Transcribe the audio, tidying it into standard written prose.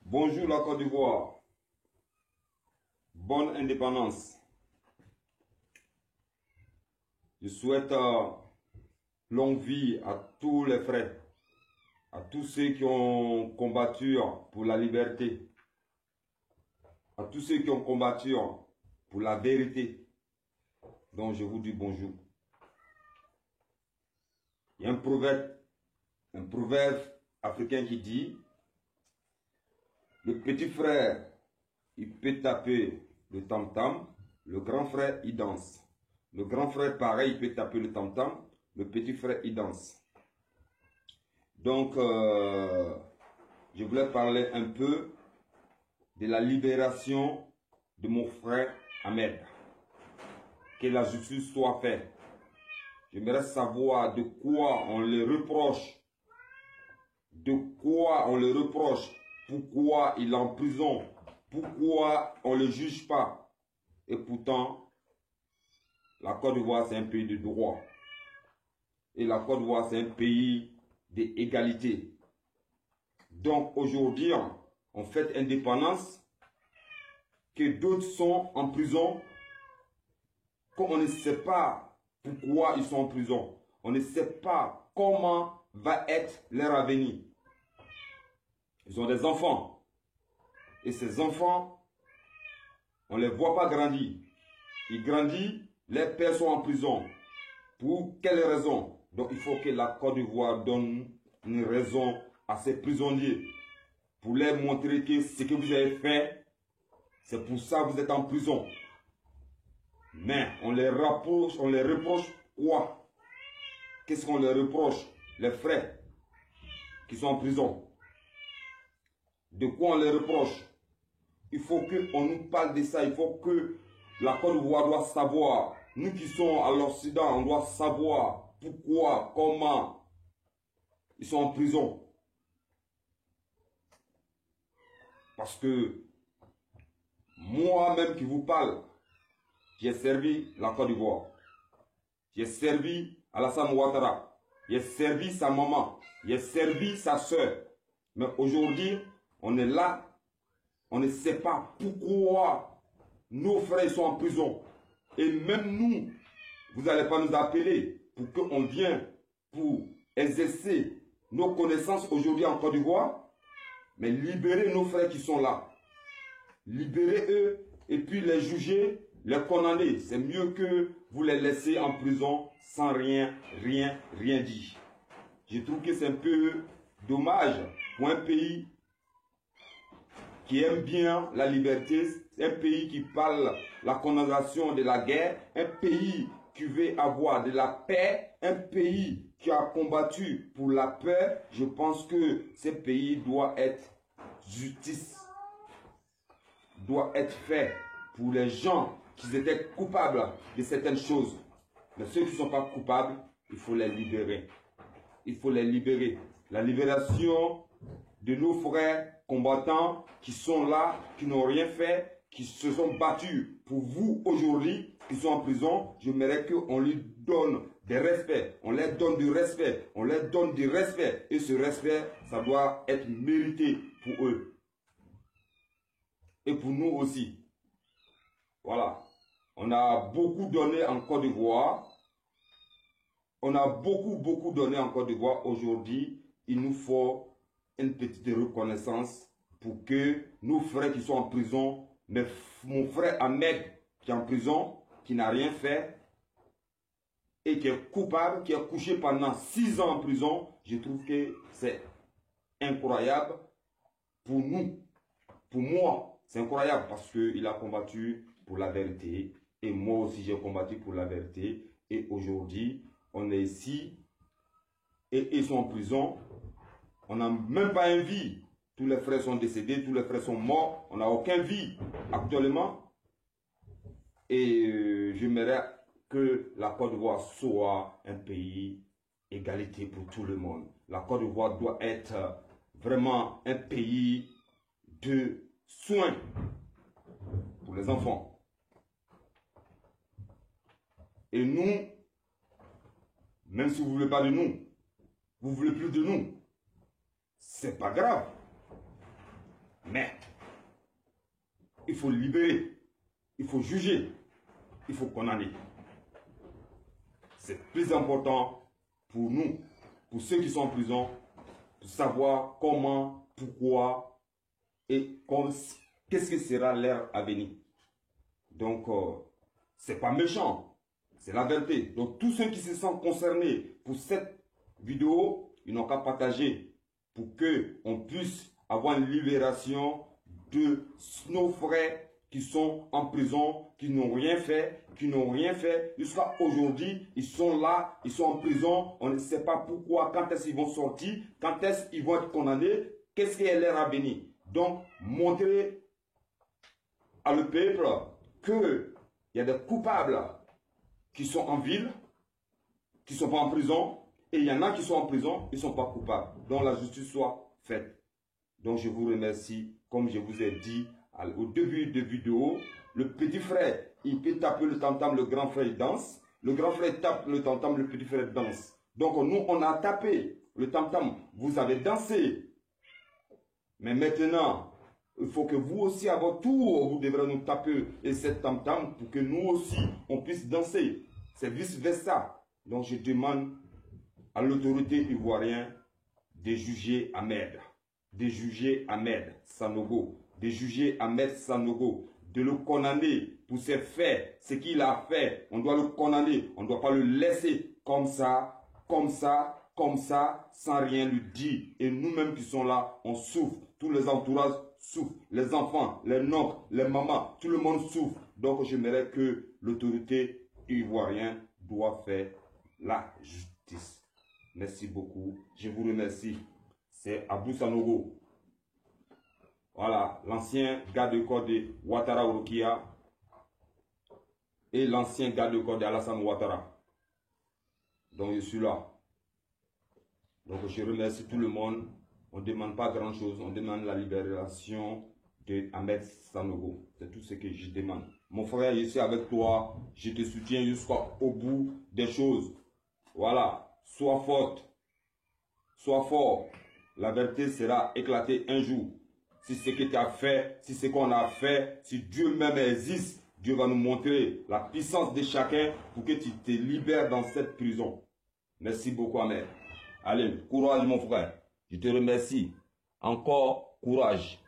Bonjour la Côte d'Ivoire. Bonne indépendance. Je souhaite longue vie à tous les frères, à tous ceux qui ont combattu pour la liberté, à tous ceux qui ont combattu pour la vérité. Donc je vous dis bonjour. Il y a un proverbe africain qui dit: le petit frère, il peut taper le tam-tam, le grand frère, il danse. Le grand frère, pareil, il peut taper le tam-tam, le petit frère, il danse. Donc, je voulais parler un peu de la libération de mon frère Ahmed. Que la justice soit faite. J'aimerais savoir de quoi on le reproche. De quoi on le reproche. Pourquoi il est en prison. Pourquoi on ne le juge pas. Et pourtant, la Côte d'Ivoire, c'est un pays de droit. Et la Côte d'Ivoire, c'est un pays d'égalité. Donc aujourd'hui, on fête indépendance, que d'autres sont en prison, comme on ne sait pas pourquoi ils sont en prison. On ne sait pas comment va être leur avenir. Ils ont des enfants. Et ces enfants, on ne les voit pas grandir. Ils grandissent, les pères sont en prison. Pour quelle raison? Donc il faut que la Côte d'Ivoire donne une raison à ces prisonniers. Pour leur montrer que ce que vous avez fait, c'est pour ça que vous êtes en prison. Mais on les reproche quoi? Qu'est-ce qu'on leur reproche? Les frères qui sont en prison. De quoi on les reproche? Il faut qu'on nous parle de ça. Il faut que la Côte d'Ivoire doit savoir. Nous qui sommes à l'Occident, on doit savoir pourquoi, comment ils sont en prison. Parce que moi-même qui vous parle, j'ai servi la Côte d'Ivoire. J'ai servi Alassane Ouattara. J'ai servi sa maman. J'ai servi sa soeur. Mais aujourd'hui, on est là. On ne sait pas pourquoi nos frères sont en prison. Et même nous, vous n'allez pas nous appeler pour qu'on vienne pour exercer nos connaissances aujourd'hui en Côte d'Ivoire. Mais libérer nos frères qui sont là. Libérer eux et puis les juger, les condamner. C'est mieux que vous les laissez en prison sans rien dire. Je trouve que c'est un peu dommage pour un pays qui aime bien la liberté, un pays qui parle la condamnation de la guerre, un pays qui veut avoir de la paix, un pays qui a combattu pour la paix. Je pense que ce pays doit être justice, doit être fait pour les gens qui étaient coupables de certaines choses. Mais ceux qui ne sont pas coupables, il faut les libérer. Il faut les libérer. La libération de nos frères combattants qui sont là, qui n'ont rien fait, qui se sont battus pour vous aujourd'hui, qui sont en prison. J'aimerais qu'on lui donne des respects. On leur donne du respect. On leur donne du respect. Et ce respect, ça doit être mérité pour eux. Et pour nous aussi. Voilà. On a beaucoup donné en Côte d'Ivoire. On a beaucoup donné en Côte d'Ivoire. Aujourd'hui, il nous faut une petite reconnaissance pour que nos frères qui sont en prison, mais mon frère Ahmed qui est en prison, qui n'a rien fait et qui est coupable, qui est couché pendant 6 ans en prison, je trouve que c'est incroyable pour nous, pour moi, c'est incroyable parce qu'il a combattu pour la vérité et moi aussi j'ai combattu pour la vérité et aujourd'hui on est ici et ils sont en prison. On n'a même pas une vie. Tous les frères sont décédés, tous les frères sont morts. On n'a aucune vie actuellement. Et j'aimerais que la Côte d'Ivoire soit un pays égalité pour tout le monde. La Côte d'Ivoire doit être vraiment un pays de soins pour les enfants. Et nous, même si vous ne voulez pas de nous, vous ne voulez plus de nous, c'est pas grave. Mais il faut libérer, il faut juger, il faut condamner. C'est plus important pour nous, pour ceux qui sont en prison, de savoir comment, pourquoi et qu'est-ce que sera l'ère à venir. Donc, c'est pas méchant, c'est la vérité. Donc, tous ceux qui se sentent concernés pour cette vidéo, ils n'ont qu'à partager pour qu'on puisse avoir une libération de nos frères qui sont en prison, qui n'ont rien fait, jusqu'à aujourd'hui, ils sont là, ils sont en prison, on ne sait pas pourquoi, quand est-ce qu'ils vont sortir, quand est-ce qu'ils vont être condamnés, qu'est-ce qui est leur à venir. Donc, montrer à le peuple qu'il y a des coupables qui sont en ville, qui ne sont pas en prison, et il y en a qui sont en prison, ils ne sont pas coupables. Donc, la justice soit faite. Donc, je vous remercie, comme je vous ai dit au début de vidéo, le petit frère, il peut taper le tam-tam, le grand frère il danse. Le grand frère tape le tam-tam, le petit frère danse. Donc nous, on a tapé le tam-tam, vous avez dansé. Mais maintenant, il faut que vous aussi, à votre tour, vous devrez nous taper et cette tam-tam pour que nous aussi, on puisse danser. C'est vice-versa. Donc je demande à l'autorité ivoirienne de juger Ahmed. De juger Ahmed Sanogo. De juger Ahmed Sanogo, de le condamner pour ses faits, ce qu'il a fait. On doit le condamner, on ne doit pas le laisser comme ça, sans rien lui dire. Et nous-mêmes qui sommes là, on souffre. Tous les entourages souffrent. Les enfants, les oncles, les mamans, tout le monde souffre. Donc j'aimerais que l'autorité ivoirienne doit faire la justice. Merci beaucoup. Je vous remercie. C'est Abou Sanogo. Voilà, l'ancien garde de corps de Ouattara Orokia et l'ancien garde de corps d'Alassane Ouattara. Donc je suis là. Donc je remercie tout le monde. On ne demande pas grand chose, on demande la libération de Ahmed Sanogo. C'est tout ce que je demande. Mon frère, je suis avec toi, je te soutiens jusqu'au bout des choses. Voilà, sois forte, sois fort. La vérité sera éclatée un jour. Si ce que tu as fait, si ce qu'on a fait, si Dieu même existe, Dieu va nous montrer la puissance de chacun pour que tu te libères dans cette prison. Merci beaucoup, Ahmed. Allez, courage mon frère. Je te remercie. Encore courage.